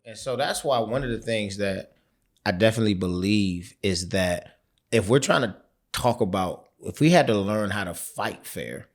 And so that's why one of the things that I definitely believe is that if we're trying to talk about, if we had to learn how to fight fair,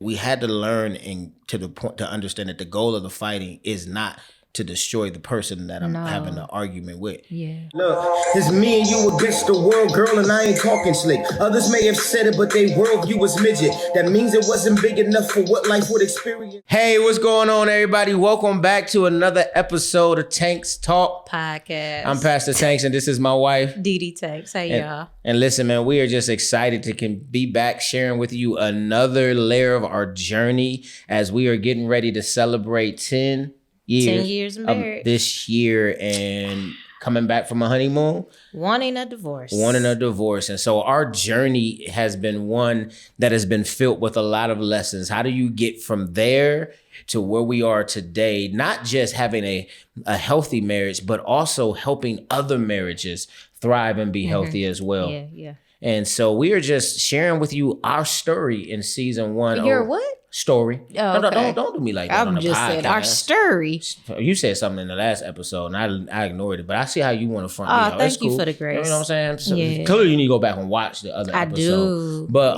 we had to learn to the point to understand that the goal of the fighting is not to destroy the person that I'm having an argument with. Yeah. Look, it's me and you against the world, girl, and I ain't talking slick. Others may have said it, but they worldview was midget. That means it wasn't big enough for what life would experience. Hey, what's going on, everybody? Welcome back to another episode of Tanks Talk Podcast. I'm Pastor Tanks, and this is my wife, DdTanks. Hey, y'all. And listen, man, we are just excited to be back sharing with you another layer of our journey as we are getting ready to celebrate 10 years married this year and coming back from a honeymoon. Wanting a divorce. And so our journey has been one that has been filled with a lot of lessons. How do you get from there to where we are today? Not just having a healthy marriage, but also helping other marriages thrive and be healthy as well. Yeah. And so we are just sharing with you our story in season 1. Your what? Story. Oh, No, okay. don't do me like that on I'm the just podcast. saying our story. You said something in the last episode, and I ignored it. But I see how you want to front me Oh, out. That's thank you cool. for the grace. You know what I'm saying? So Yeah. clearly, you need to go back and watch the other episode. do. But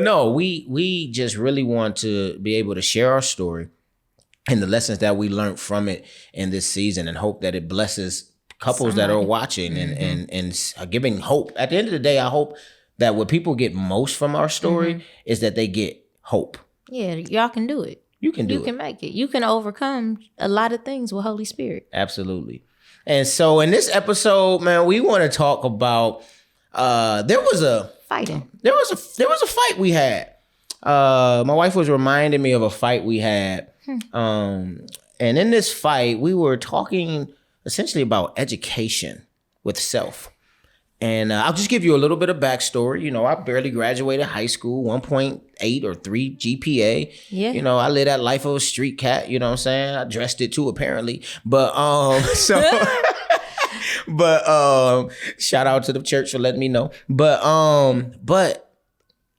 no, we just really want to be able to share our story and the lessons that we learned from it in this season, and hope that it blesses couples that are watching and giving hope. At the end of the day, I hope that what people get most from our story is that they get hope. Yeah, y'all can do it. You can do it. You can make it. You can overcome a lot of things with Holy Spirit. Absolutely. And so in this episode, man, we want to talk about there was a fight we had. My wife was reminding me of a fight we had. And in this fight, we were talking essentially about education with self. And I'll just give you a little bit of backstory. You know, I barely graduated high school, 1.8 or 3 GPA. Yeah. You know, I live that life of a street cat, you know what I'm saying? I dressed it too, apparently. But, shout out to the church for letting me know. But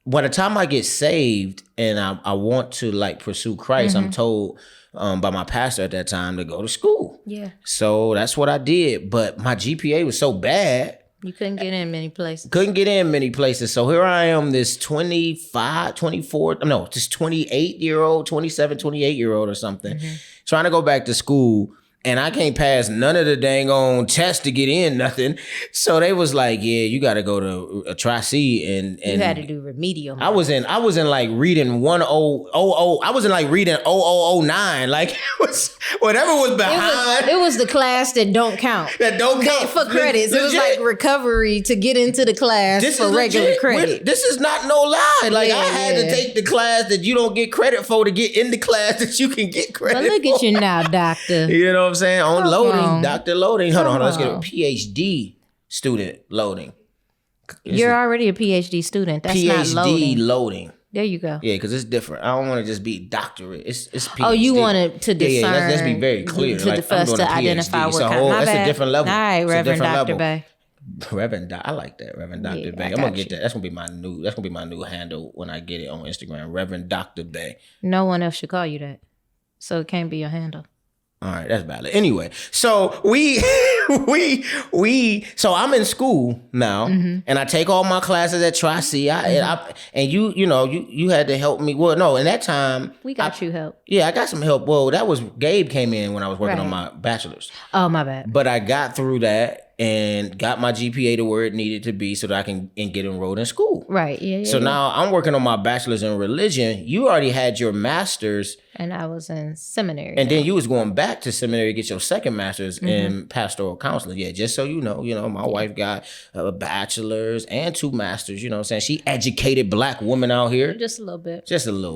by the time I get saved and I want to like pursue Christ, I'm told by my pastor at that time to go to school. Yeah. So that's what I did. But my GPA was so bad. You couldn't get in many places. So here I am, this 28-year-old, 27, 28-year-old or something, trying to go back to school. And I can't pass none of the dang on tests to get in, nothing. So they was like, yeah, you got to go to a Tri-C and you had to do remedial. I was in like reading 1000. I was in like reading 0009. Like it was whatever was behind. It was the class that don't count. For credits. It was like recovery to get into the class for regular credit. This is not no lie. Like I had to take the class that you don't get credit for to get in the class that you can get credit for. But look at you now, doctor. You know what I'm saying? On loading, on. Dr. Loading. Hold on, let's get a PhD student loading. You're already a PhD student. That's PhD not loading. loading. There you go. Yeah, because it's different. I don't want to just be doctorate. It's PhD. Oh, you wanted to discern. Yeah, let's be very clear. For us to identify what kind. That's a different level. All right, Reverend Dr. Bay. I like that, Reverend Dr. Bay. I'm gonna get that. That's gonna be my new handle when I get it on Instagram, Reverend Dr. Bay. No one else should call you that, so it can't be your handle. All right, that's valid. Anyway, so so I'm in school now, and I take all my classes at Tri-C. And you had to help me. Well, no, in that time we got you help. Yeah, I got some help. Well, that was Gabe came in when I was working on my bachelor's. Oh, my bad. But I got through that and got my GPA to where it needed to be so that I can get enrolled in school. Right. Yeah. So now I'm working on my bachelor's in religion. You already had your master's. And I was in seminary. And then you was going back to seminary to get your second master's in pastoral counseling. Yeah, just so you know, my wife got a bachelor's and 2 masters, you know what I'm saying? She educated Black woman out here. Just a little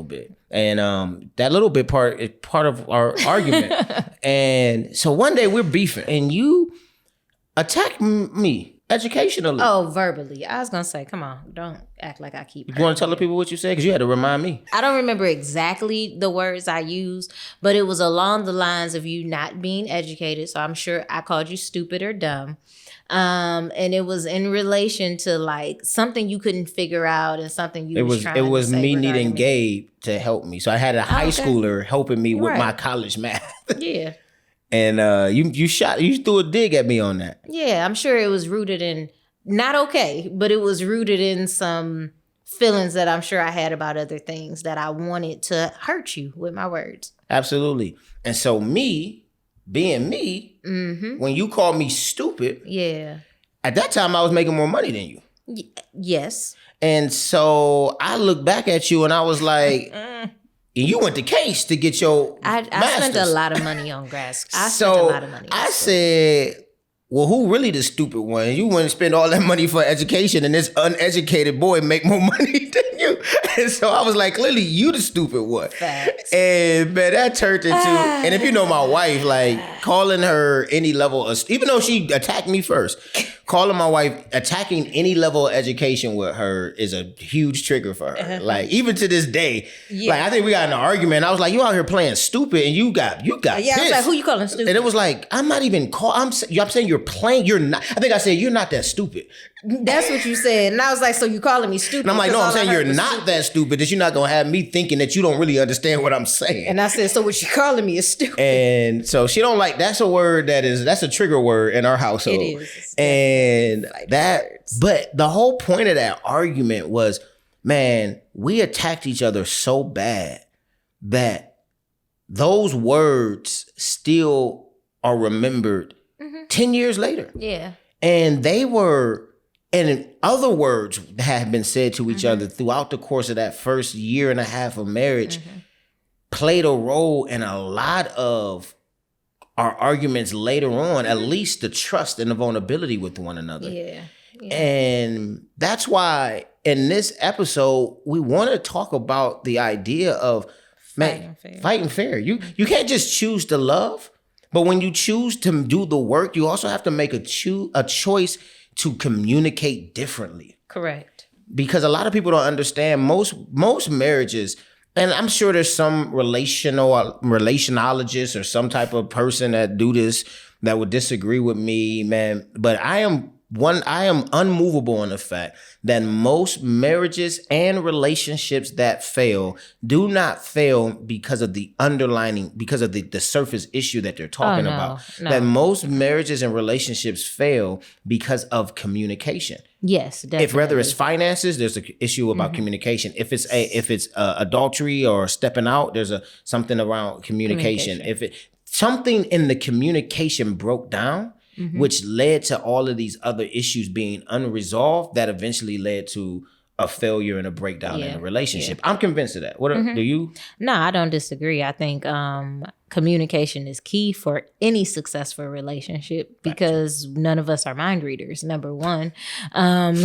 bit. And that little bit part is part of our argument. And so one day we're beefing and you attack me educationally. Oh, verbally. I was gonna say, come on, don't act like I keep. You want to tell the people what you said? Because you had to remind me. I don't remember exactly the words I used, but it was along the lines of you not being educated. So I'm sure I called you stupid or dumb. And it was in relation to like something you couldn't figure out and something you was trying to say. It was me needing Gabe to help me. So I had a high schooler helping me with my college math. Yeah. And you threw a dig at me on that. Yeah, I'm sure it was rooted in not okay, but it was rooted in some feelings that I'm sure I had about other things that I wanted to hurt you with my words. Absolutely. And so me, being me, when you called me stupid, at that time I was making more money than you. Yes. And so I looked back at you and I was like, and you went to Case to get your I spent a lot of money on grass. I said, well, who really the stupid one? You wouldn't spend all that money for education and this uneducated boy make more money than you. And so I was like, clearly you the stupid one. Facts. And man, that turned into, and if you know my wife, like calling her any level of, even though she attacked me first, calling my wife, attacking any level of education with her is a huge trigger for her. Like even to this day, like I think we got in an argument. I was like, you out here playing stupid and you got pissed. I was like, who you calling stupid? And it was like, I'm not even I'm saying you're playing, you're not. I think I said, you're not that stupid. That's what you said. And I was like, so you calling me stupid? And I'm like, no, I'm saying you're not that stupid, that you're not going to have me thinking that you don't really understand what I'm saying. And I said, so what you calling me is stupid. And so she don't like, that's a word that's a trigger word in our household. It is. And but the whole point of that argument was, man, we attacked each other so bad that those words still are remembered 10 years later. Yeah. And they were, and in other words that have been said to each other throughout the course of that first year and a half of marriage played a role in a lot of our arguments later on, at least the trust and the vulnerability with one another. Yeah. And that's why in this episode, we want to talk about the idea of fighting fair. You can't just choose to love, but when you choose to do the work, you also have to make a choice to communicate differently. Correct. Because a lot of people don't understand most marriages, and I'm sure there's some relationologist or some type of person that do this that would disagree with me, man. But I am unmovable on the fact that most marriages and relationships that fail do not fail because of the surface issue that they're talking about. No. That most marriages and relationships fail because of communication. Yes, definitely. If whether it's finances, there's an issue about communication. If it's adultery or stepping out, there's something around communication. If something in the communication broke down, which led to all of these other issues being unresolved, that eventually led to a failure and a breakdown in a relationship. I'm convinced of that. Do you? No, I don't disagree. I think communication is key for any successful relationship because none of us are mind readers, number one.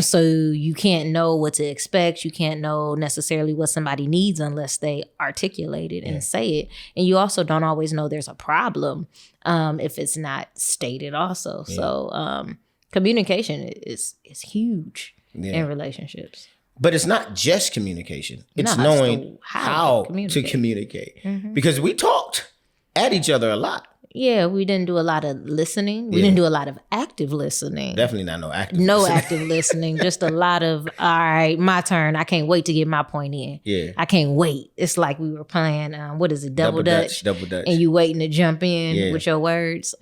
So you can't know what to expect. You can't know necessarily what somebody needs unless they articulate it and say it. And you also don't always know there's a problem if it's not stated also. Yeah. So communication is huge in relationships. But it's not just communication. It's knowing how to communicate. Because we talked at each other a lot. Yeah, we didn't do a lot of listening. We didn't do a lot of active listening. Definitely not active listening. Just a lot of, all right, my turn. I can't wait to get my point in. Yeah. I can't wait. It's like we were playing, Double Dutch. Double Dutch. And you waiting to jump in with your words.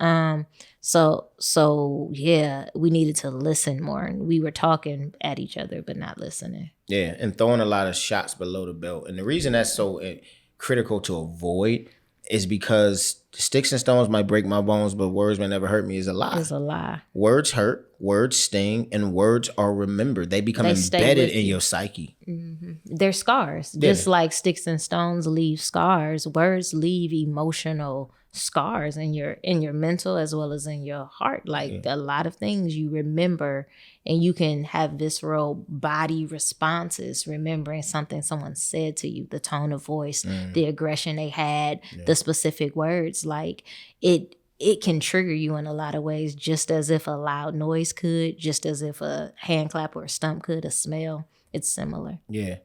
So yeah, we needed to listen more, and we were talking at each other, but not listening. Yeah, and throwing a lot of shots below the belt. And the reason that's so critical to avoid is because sticks and stones might break my bones, but words may never hurt me is a lie. It's a lie. Words hurt, words sting, and words are remembered. They become embedded in your psyche. They're scars. Just like sticks and stones leave scars, words leave emotional scars in your mental as well as in your heart. Like a lot of things you remember, and you can have visceral body responses remembering something someone said to you, the tone of voice, the aggression they had, the specific words. Like it it can trigger you in a lot of ways, just as if a loud noise could, just as if a hand clap or a stump could, a smell. It's similar. Yeah.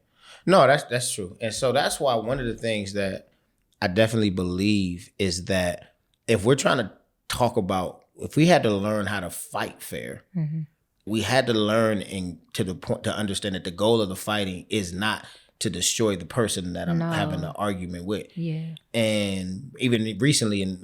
No, that's true. And so that's why one of the things that I definitely believe is that if we're trying to talk about, if we had to learn how to fight fair, we had to learn to the point to understand that the goal of the fighting is not to destroy the person that I'm having an argument with. Yeah. And even recently in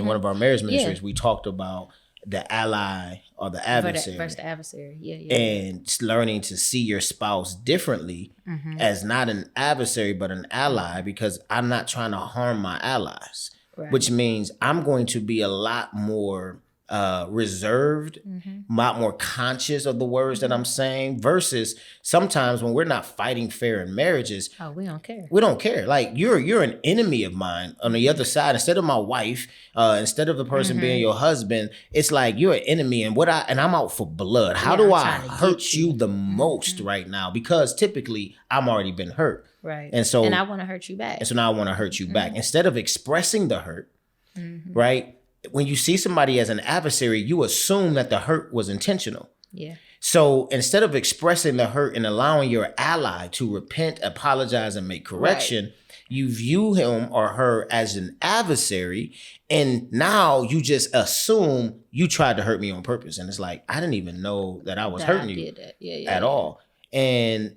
one of our marriage ministries, we talked about the ally or the adversary. Versus the adversary. Yeah. And learning to see your spouse differently as not an adversary, but an ally, because I'm not trying to harm my allies, which means I'm going to be a lot more reserved, a lot more conscious of the words that I'm saying, versus sometimes when we're not fighting fair in marriages. Oh, we don't care. We don't care. Like you're an enemy of mine on the other side. Instead of my wife, instead of the person being your husband, it's like you're an enemy, and I'm out for blood. How do I hurt you the most right now? Because typically I'm already been hurt. Right. And I want to hurt you back. And so now I want to hurt you back. Instead of expressing the hurt, right? When you see somebody as an adversary, you assume that the hurt was intentional. Yeah. So instead of expressing the hurt and allowing your ally to repent, apologize, and make correction, you view him or her as an adversary. And now you just assume you tried to hurt me on purpose. And it's like, I didn't even know that I was hurting you at all. And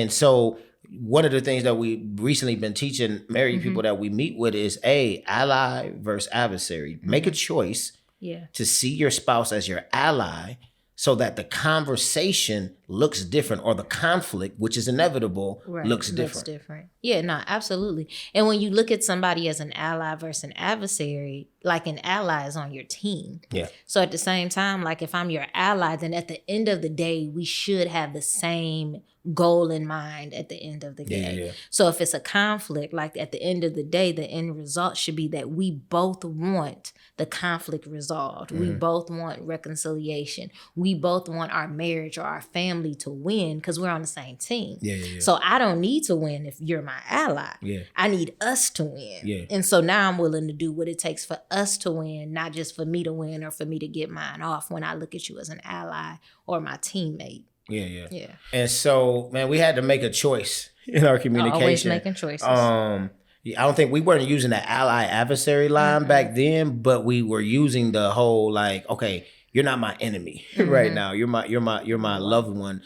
so one of the things that we recently been teaching married people that we meet with is ally versus adversary. Make a choice to see your spouse as your ally so that the conversation looks different, or the conflict, which is inevitable, looks different. Yeah, no, absolutely. And when you look at somebody as an ally versus an adversary, like an ally is on your team. Yeah. So at the same time, like if I'm your ally, then at the end of the day, we should have the same goal in mind at the end of the day. Yeah. So if it's a conflict, like at the end of the day, the end result should be that we both want the conflict resolved. We both want reconciliation. We both want our marriage or our family to win because we're on the same team. Yeah. So I don't need to win if you're my ally. Yeah. I need us to win. Yeah. And so now I'm willing to do what it takes for us to win, not just for me to win or for me to get mine off when I look at you as an ally or my teammate. Yeah. And so, man, we had to make a choice in our communication. Always making choices. I don't think we weren't using the ally adversary line back then, but we were using the whole like, okay, you're not my enemy right now. You're my loved one.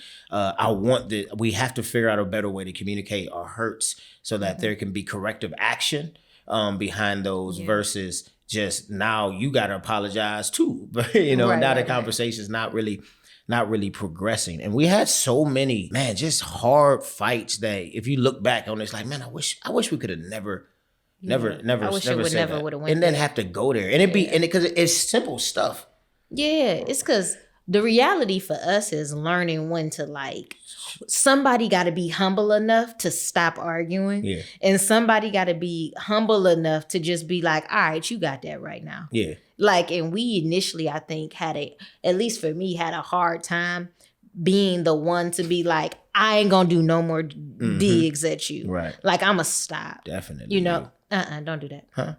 We have to figure out a better way to communicate our hurts so that there can be corrective action behind those versus just now you got to apologize too. Now the conversation's not really progressing. And we had so many, man, just hard fights that if you look back on it, it's like, man, I wish we could have never said that. And then have to go there. And because it's simple stuff. Yeah, it's because the reality for us is learning when to like, somebody got to be humble enough to stop arguing. Yeah. And somebody got to be humble enough to just be like, all right, you got that right now. Yeah. Like, and we initially, I think, at least for me, had a hard time being the one to be like, I ain't gonna do no more digs at you. Right. Like, I'ma stop. Definitely. Don't do that. Huh?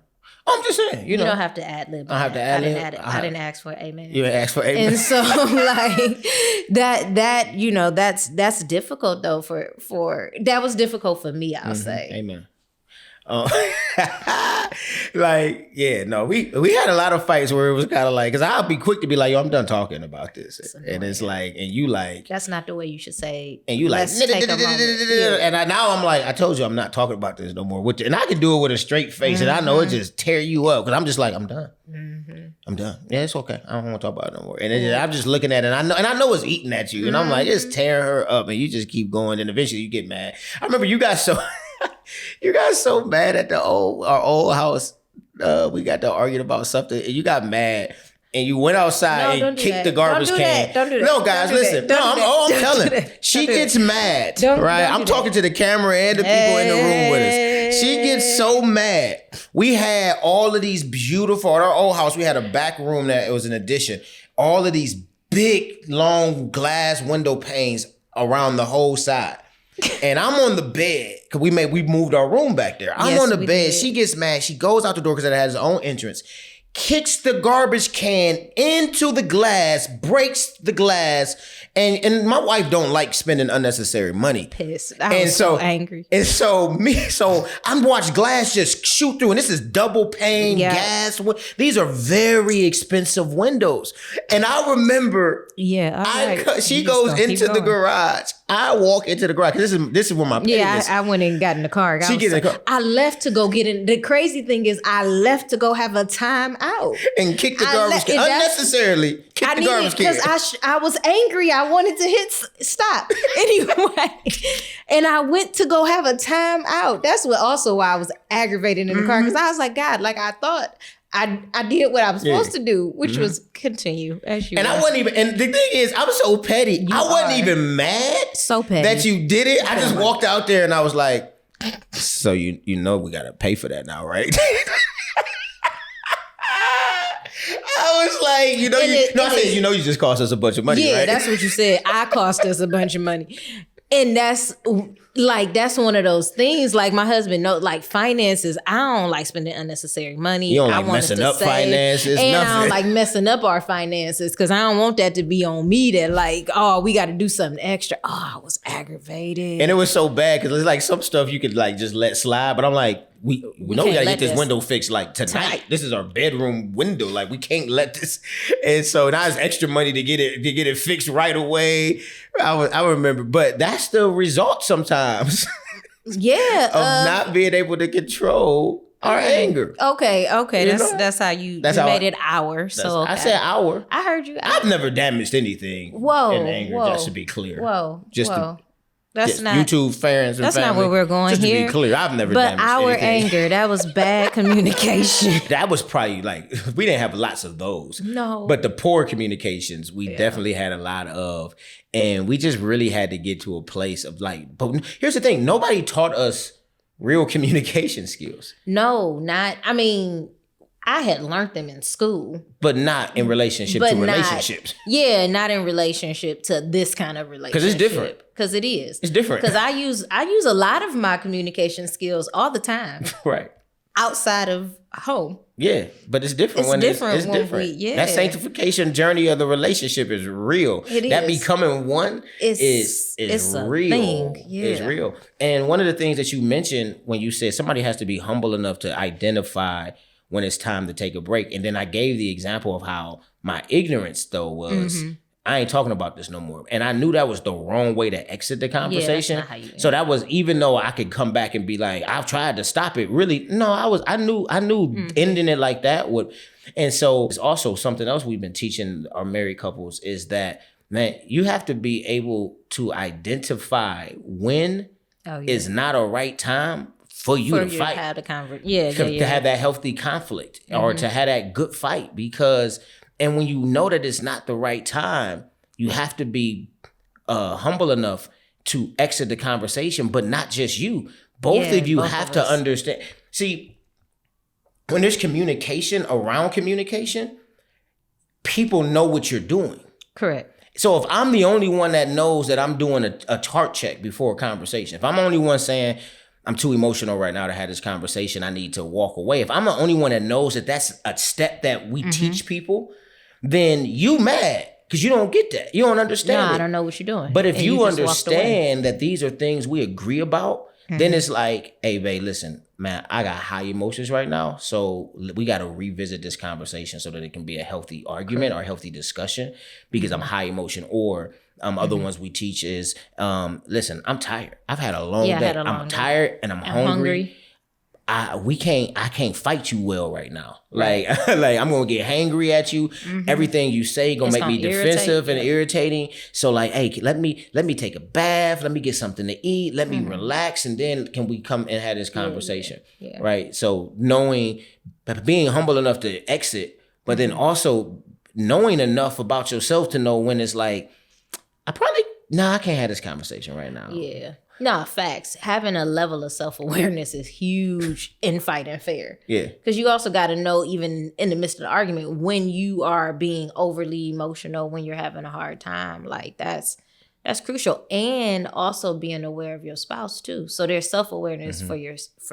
I'm just saying, you don't have to ad lib. I have to ad lib. I didn't ask for amen. You didn't ask for amen. And so like that's difficult though for that was difficult for me, I'll say. Amen. We had a lot of fights where it was kind of like, because I'll be quick to be like, yo, I'm done talking about this. And it's like, and you like, that's not the way you should say. And you like, and now I'm like, I told you I'm not talking about this no more. And I can do it with a straight face, and I know it just tear you up because I'm just like, I'm done. I'm done. Yeah, it's okay. I don't want to talk about it no more. And I'm just looking at it, and I know it's eating at you, and I'm like, it's tearing her up, and you just keep going, and eventually you get mad. I remember you got so mad at our old house. We got to arguing about something, and you got mad, and you went outside and kicked the garbage can. Don't do that. No, guys, listen. I'm telling. She gets mad, right? I'm talking to the camera and the people in the room with us. She gets so mad. We had all of these beautiful, at our old house, we had a back room that it was an addition. All of these big, long glass window panes around the whole side. And I'm on the bed because we moved our room back there. I'm on the bed. She gets mad. She goes out the door because it has its own entrance. kicks the garbage can into the glass, breaks the glass, and my wife don't like spending unnecessary money. Pissed. I was so angry. And so I'm watching glass just shoot through, and this is double pane gas. These are very expensive windows. And I remember, she goes into the garage. I walk into the garage because this is where my I went and got in the car. She gets in the car. I left to go get in. The crazy thing is, I left to go have a time out and kick the garbage can unnecessarily. Kick the garbage can because I was angry. I wanted to hit stop anyway, and I went to go have a time out. That's why I was aggravated in the car because I was like, God, like I thought. I did what I was supposed to do, which was continue as you. And I wasn't even. And the thing is, I'm so petty. I wasn't even mad. So petty that you did it. I just walked out there and I was like, "So you know we gotta pay for that now, right?" I was like, I said, you just cost us a bunch of money, right? Yeah, that's what you said. I cost us a bunch of money. And that's one of those things. Like my husband knows, like finances. I don't like spending unnecessary money. You don't like messing up finances. And nothing. I don't like messing up our finances because I don't want that to be on me. That like, oh, we got to do something extra. Oh, I was aggravated, and it was so bad because it's like some stuff you could like just let slide. But I'm like, we know we gotta get this window fixed like tonight. This is our bedroom window. Like we can't let this. And so now it's extra money to get it fixed right away. I remember, but that's the result sometimes. Yeah, of not being able to control our anger. Okay. That's how you made it our. So I said our. I heard you. I've never damaged anything in anger. Just to be clear. That's not YouTube fans. That's not where we're going just here. To be clear, I've never. But damaged our anything. anger, that was bad communication. That was probably like we didn't have lots of those. No. But the poor communications, we definitely had a lot of, and we just really had to get to a place of like. But here's the thing: nobody taught us real communication skills. No, not. I mean, I had learned them in school. But not in relationship to relationships. Yeah, not in relationship to this kind of relationship. Because it's different. Because it is. It's different. Because I use a lot of my communication skills all the time. Right. Outside of home. Yeah, but it's different when it's different. That sanctification journey of the relationship is real. It that is. Becoming one is real. Thing. Yeah. It's real. And one of the things that you mentioned when you said somebody has to be humble enough to identify when it's time to take a break. And then I gave the example of how my ignorance though was, I ain't talking about this no more. And I knew that was the wrong way to exit the conversation. So that was, even though I could come back and be like, I've tried to stop it. Really, no, I knew ending it like that would. And so it's also something else we've been teaching our married couples is that, man, you have to be able to identify when is not a right time for you to fight. To have to have that healthy conflict or to have that good fight. Because, and when you know that it's not the right time, you have to be humble enough to exit the conversation, but not just you. Both of you have to understand. See, when there's communication around communication, people know what you're doing. Correct. So if I'm the only one that knows that I'm doing a heart check before a conversation, if I'm the only one saying, I'm too emotional right now to have this conversation, I need to walk away. If I'm the only one that knows that that's a step that we teach people, then you mad because you don't get that. You don't understand it. I don't know what you're doing. But if you understand that these are things we agree about, then it's like, hey, babe, listen, man, I got high emotions right now. So we got to revisit this conversation so that it can be a healthy argument or a healthy discussion because I'm high emotion. Or other ones we teach is, listen, I'm tired. I've had a long day. I'm tired and I'm hungry. I can't fight you well right now. Like I'm gonna get hangry at you. Everything you say gonna make me defensive and irritating. So like, hey, let me take a bath. Let me get something to eat. Let me relax, and then can we come and have this conversation? Right. So being humble enough to exit, but then also knowing enough about yourself to know when it's like, I can't have this conversation right now. Yeah. No, facts. Having a level of self-awareness is huge in fighting fair. Yeah. Because you also got to know, even in the midst of the argument, when you are being overly emotional, when you're having a hard time. Like, that's That's crucial. And also being aware of your spouse too. So there's self-awareness for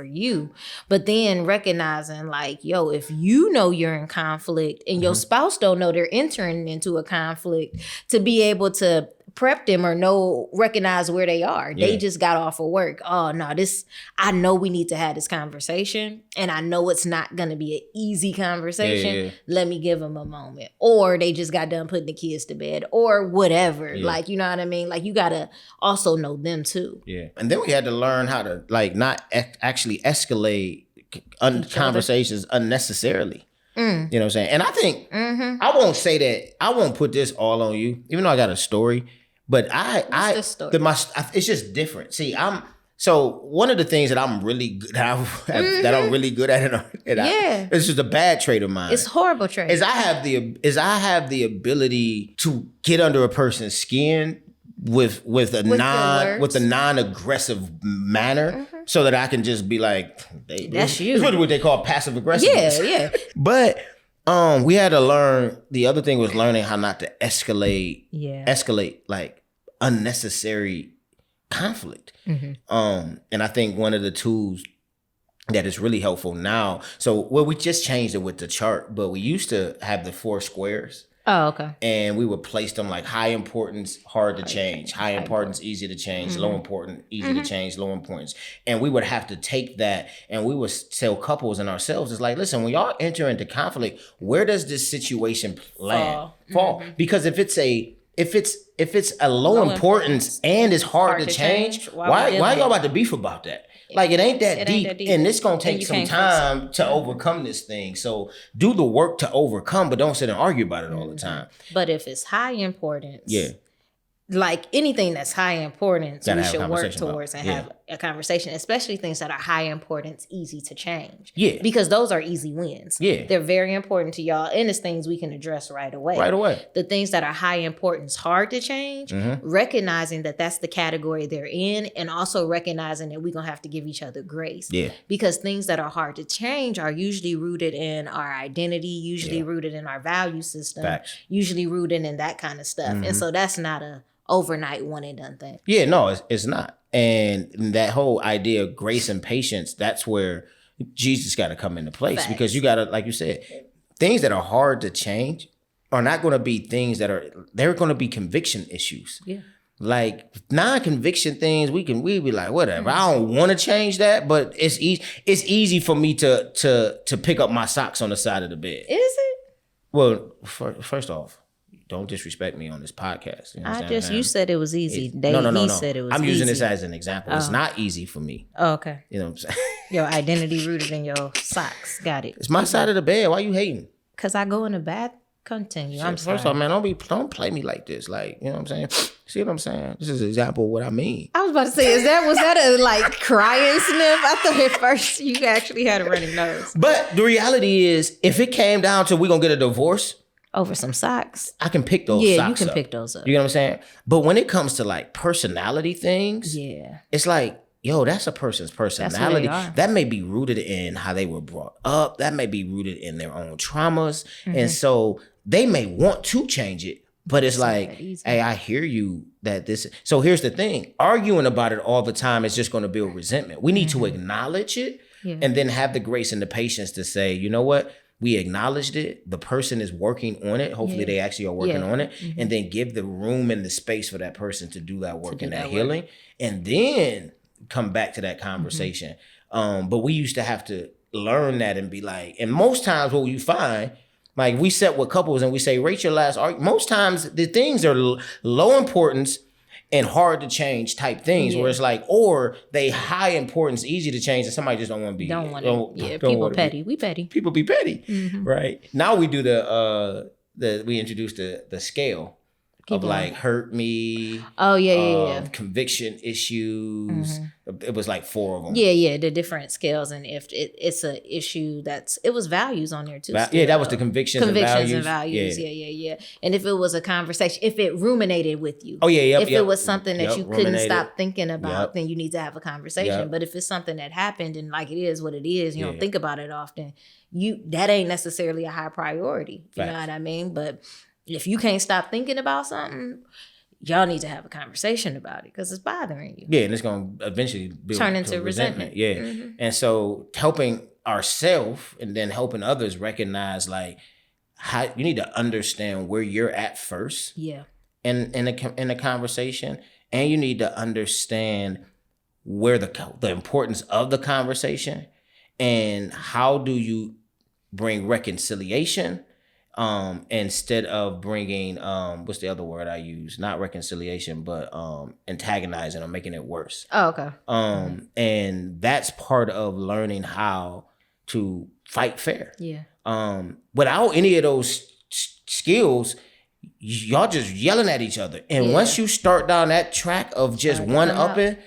you. But then recognizing like, yo, if you know you're in conflict and your spouse don't know they're entering into a conflict, to be able to prep them or recognize where they are. Yeah. They just got off of work. Oh no, I know we need to have this conversation, and I know it's not going to be an easy conversation. Yeah. Let me give them a moment. Or they just got done putting the kids to bed or whatever. Yeah. Like, you know what I mean? Like, you got to also know them too. Yeah. And then we had to learn how to like not actually escalate conversations unnecessarily. You know what I'm saying? And I think I won't say that, I won't put this all on you, even though I got a story. But it's just different. See, so one of the things that I'm really good at, that I'm really good at, it's just a bad trait of mine. It's a horrible trait. Is I have the ability to get under a person's skin with a non-aggressive manner, so that I can just be like, that's you. It's what they call passive aggressive. Yeah. But we had to learn. The other thing was learning how not to escalate like unnecessary conflict. And I think one of the tools that is really helpful now. So we just changed it with the chart, but we used to have the 4 squares. Oh, okay. And we would place them like high importance, hard to change, high importance, easy to change, low important, easy to change, low importance. And we would have to take that and we would tell couples and ourselves, it's like, listen, when y'all enter into conflict, where does this situation fall? Because if it's a low importance and it's hard to change, why y'all about to beef about that? Like, it ain't that deep, and it's going to take some time to overcome this thing. So do the work to overcome, but don't sit and argue about it all the time. But if it's high importance, like anything that's high importance, we should work towards and have a conversation, especially things that are high importance, easy to change. Yeah. Because those are easy wins. Yeah. They're very important to y'all, and it's things we can address right away. The things that are high importance, hard to change, recognizing that that's the category they're in, and also recognizing that we're going to have to give each other grace. Yeah. Because things that are hard to change are usually rooted in our identity, usually rooted in our value system, usually rooted in that kind of stuff. And so that's not a overnight one and done thing. Yeah, no, it's not. And that whole idea of grace and patience, that's where Jesus got to come into place. Because you got to, like you said, things that are hard to change are not going to be things they're going to be conviction issues. Yeah. Like non-conviction things, we be like, whatever. I don't want to change that, but it's easy for me to pick up my socks on the side of the bed. Is it? Well, first off, don't disrespect me on this podcast. You know you said it was easy. No. Said it was I'm easy. using this as an example. It's not easy for me. Oh, okay. You know what I'm saying? Your identity rooted in your socks. Got it. It's my side of the bed. Why you hating? Because I go in the bath. Continue. I'm sorry. First off, man, don't play me like this. Like, you know what I'm saying? See what I'm saying? This is an example of what I mean. I was about to say, was that a like crying sniff? I thought at first you actually had a running nose. But the reality is, if it came down to we're gonna get a divorce over some socks, I can pick those socks up. Yeah, you can pick those up. You know what I'm saying? But when it comes to like personality things, it's like, yo, that's a person's personality. That may be rooted in how they were brought up. That may be rooted in their own traumas. And so they may want to change it, but it's like, hey, I hear you that this. So here's the thing. Arguing about it all the time is just going to build resentment. We need to acknowledge it and then have the grace and the patience to say, you know what? We acknowledged it. The person is working on it. Hopefully they actually are working on it. And then give the room and the space for that person to do that work and that healing. And then come back to that conversation. But we used to have to learn that and be like, and most times what you find, like we sit with couples and we say, rate your last argument. Most times the things are low importance and hard to change type things where it's like, or they high importance, easy to change, and somebody just don't want to be. People petty. We petty. People be petty, right? Now we do we introduced the scale. Of like hurt me. Oh yeah. Conviction issues. It was like 4 of them. Yeah. The different scales, and if it's an issue it was values on there too. That was the convictions and values. Yeah. And if it was a conversation, if it ruminated with you. Oh yeah. If it was something that you couldn't stop thinking about, then you need to have a conversation. But if it's something that happened and like it is what it is, you don't think about it often. That ain't necessarily a high priority. You know what I mean? But if you can't stop thinking about something, y'all need to have a conversation about it because it's bothering you. Yeah, and it's going to eventually turn into resentment. Yeah. Mm-hmm. And so helping ourselves and then helping others recognize like how you need to understand where you're at first. Yeah. In a conversation, and you need to understand where the importance of the conversation and how do you bring reconciliation instead of bringing what's the other word I use? Not reconciliation, but antagonizing or making it worse. Oh, okay. And that's part of learning how to fight fair. Yeah. Without any of those skills, y'all just yelling at each other. And once you start down that track of just one-upping,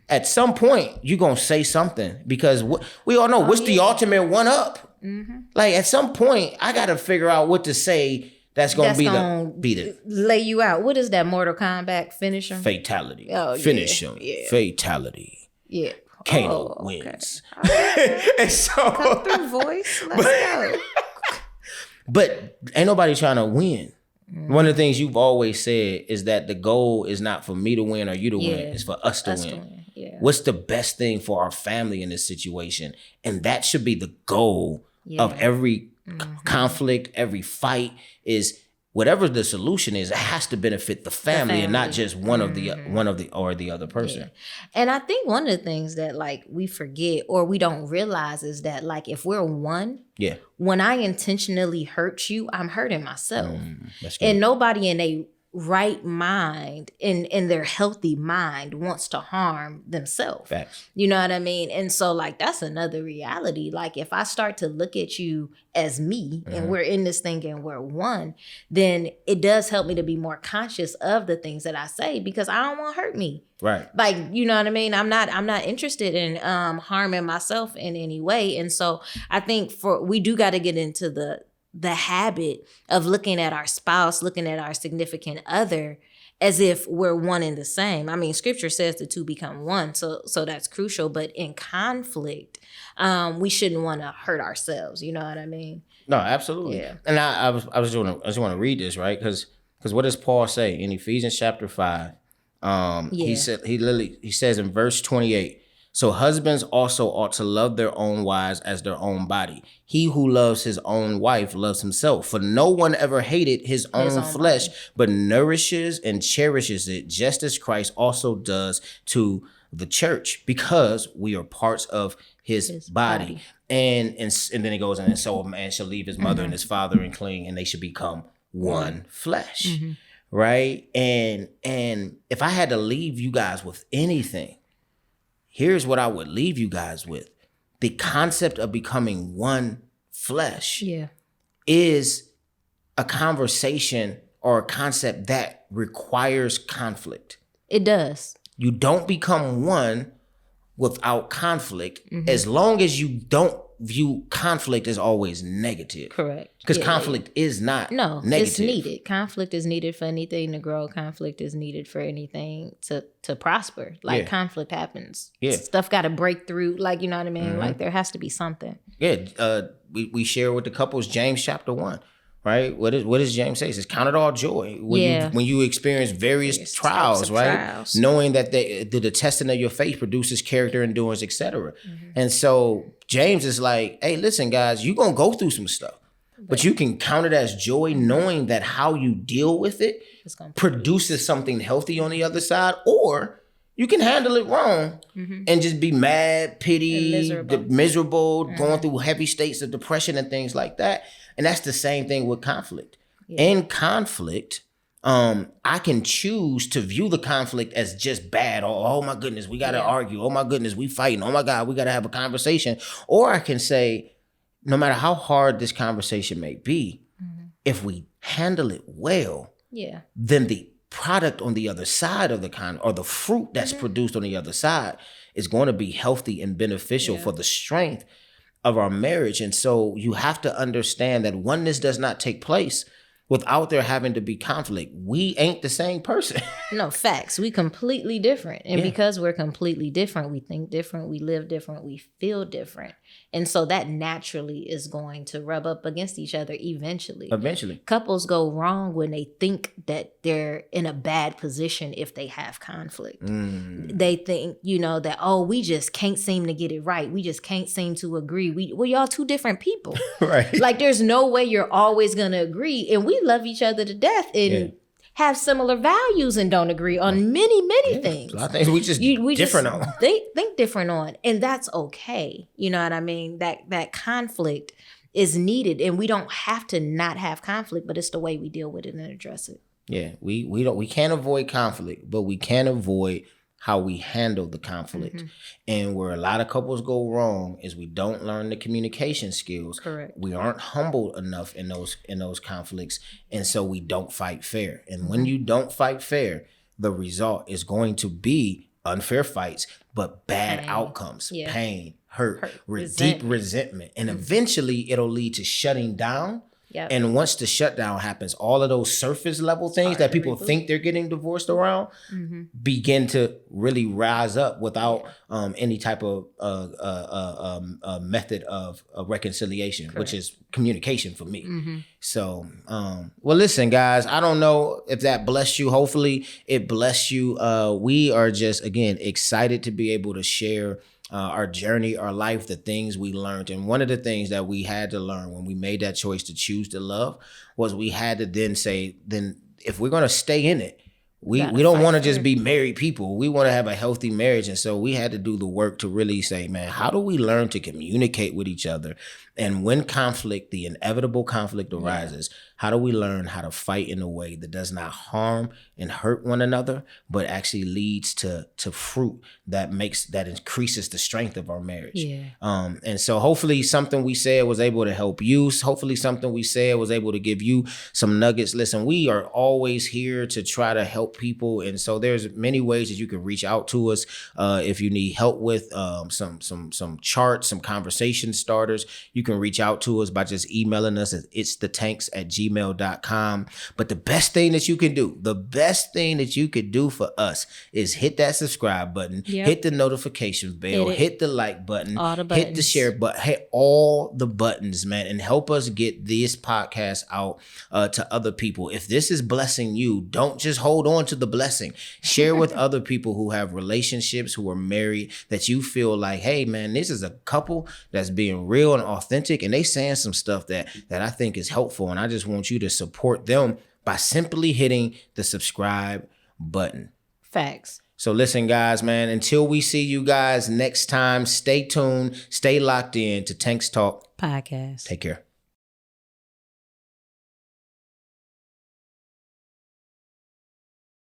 at some point, you're going to say something. Because we all know, what's the ultimate one-up? Mm-hmm. Like, at some point, I got to figure out what to say that's going to be the lay you out. What is that Mortal Kombat finisher? Fatality. Oh, Finish him. Yeah. Fatality. Yeah. Kano wins. Okay. And so, come through, voice. Let's go. But ain't nobody trying to win. One of the things you've always said is that the goal is not for me to win or you to win. It's for us to win. Yeah. What's the best thing for our family in this situation? And that should be the goal of every conflict, every fight is whatever the solution is, it has to benefit the family and not just one of the other person. Yeah. And I think one of the things that like we forget or we don't realize is that like if we're one, when I intentionally hurt you, I'm hurting myself. And nobody in a right mind, in their healthy mind, wants to harm themselves. Facts. You know what I mean? And so like that's another reality. Like if I start to look at you as me and we're in this thing and we're one, then it does help me to be more conscious of the things that I say because I don't want to hurt me. Right. Like, you know what I mean? I'm not interested in harming myself in any way. And so I think we do got to get into the habit of looking at our spouse, looking at our significant other as if we're one and the same. I mean, scripture says the two become one. So that's crucial. But in conflict, we shouldn't want to hurt ourselves. You know what I mean? No, absolutely. Yeah. And I just want to read this, right? Because what does Paul say in Ephesians chapter 5? He says in verse 28, so husbands also ought to love their own wives as their own body. He who loves his own wife loves himself. For no one ever hated his own flesh, but nourishes and cherishes it, just as Christ also does to the church, because we are parts of his body. And then it goes on, and so a man shall leave his mother and his father and cling, and they should become one flesh. Right? And if I had to leave you guys with anything, here's what I would leave you guys with. The concept of becoming one flesh is a conversation or a concept that requires conflict. It does. You don't become one without conflict as long as you don't view conflict as always negative. Correct. Because conflict is not negative. It's needed. Conflict is needed for anything to grow. Conflict is needed for anything to prosper. Like conflict happens. Yeah. Stuff got to break through. Like, you know what I mean? Like there has to be something. Yeah. We share with the couples James chapter 1. Right? What does James say? It says, count it all joy when you experience various trials, right? Knowing that the testing of your faith produces character, endurance, etc. And so James is like, hey, listen, guys, you're going to go through some stuff, but you can count it as joy knowing that how you deal with it produces something healthy on the other side, or you can handle it wrong and just be mad, pity, miserable, going through heavy states of depression and things like that. And that's the same thing with conflict. In conflict, I can choose to view the conflict as just bad. Oh my goodness, we got to argue. Oh my goodness, we fighting. Oh my God, we got to have a conversation. Or I can say, no matter how hard this conversation may be, if we handle it well, then the product on the other side of or the fruit that's produced on the other side is going to be healthy and beneficial for the strength of our marriage. And so you have to understand that oneness does not take place without there having to be conflict. We ain't the same person. No, facts. We completely different. And because we're completely different, we think different, we live different, we feel different. And so that naturally is going to rub up against each other eventually. Eventually. Couples go wrong when they think that they're in a bad position if they have conflict. They think, that, we just can't seem to get it right. We just can't seem to agree. Well, y'all two different people. Right. Like, there's no way you're always going to agree. And we love each other to death and have similar values and don't agree on many things. So I think we just different on. They think different on, and that's okay. You know what I mean? That conflict is needed, and we don't have to not have conflict, but it's the way we deal with it and address it. Yeah, we can't avoid conflict, but we can avoid how we handle the conflict. And where a lot of couples go wrong is we don't learn the communication skills. Correct. We aren't humble enough in those conflicts, and so we don't fight fair. And when you don't fight fair, the result is going to be unfair fights, but bad outcomes, pain, hurt, deep resentment. And eventually it'll lead to shutting down. Yep. And once the shutdown happens, all of those surface level things that people think they're getting divorced around begin to really rise up without any type of method of reconciliation, which is communication for me. So, well, listen, guys, I don't know if that blessed you. Hopefully it blessed you. We are just, again, excited to be able to share our journey, our life, the things we learned. And one of the things that we had to learn when we made that choice to choose to love was we had to then say, then if we're going to stay in it, we don't want to just be married people. We want to have a healthy marriage. And so we had to do the work to really say, man, how do we learn to communicate with each other? And when conflict, the inevitable conflict arises, how do we learn how to fight in a way that does not harm and hurt one another, but actually leads to fruit that increases the strength of our marriage? Yeah. And so hopefully something we said was able to help you. Hopefully something we said was able to give you some nuggets. Listen, we are always here to try to help people. And so there's many ways that you can reach out to us. If you need help with some charts, some conversation starters, you can reach out to us by just emailing us at itsthetanks@gmail.com. But the best thing that you can do for us is hit that subscribe button, hit the notification bell, hit the like button, hit the share button, hit all the buttons, man, and help us get this podcast out to other people. If this is blessing you, don't just hold on to the blessing. Share with other people who have relationships, who are married, that you feel like, hey, man, this is a couple that's being real and authentic, and they saying some stuff that I think is helpful, and I just want you to support them by simply hitting the subscribe button. Facts. So listen, guys, man, until we see you guys next time, stay tuned, stay locked in to Tanks Talk Podcast. Take care.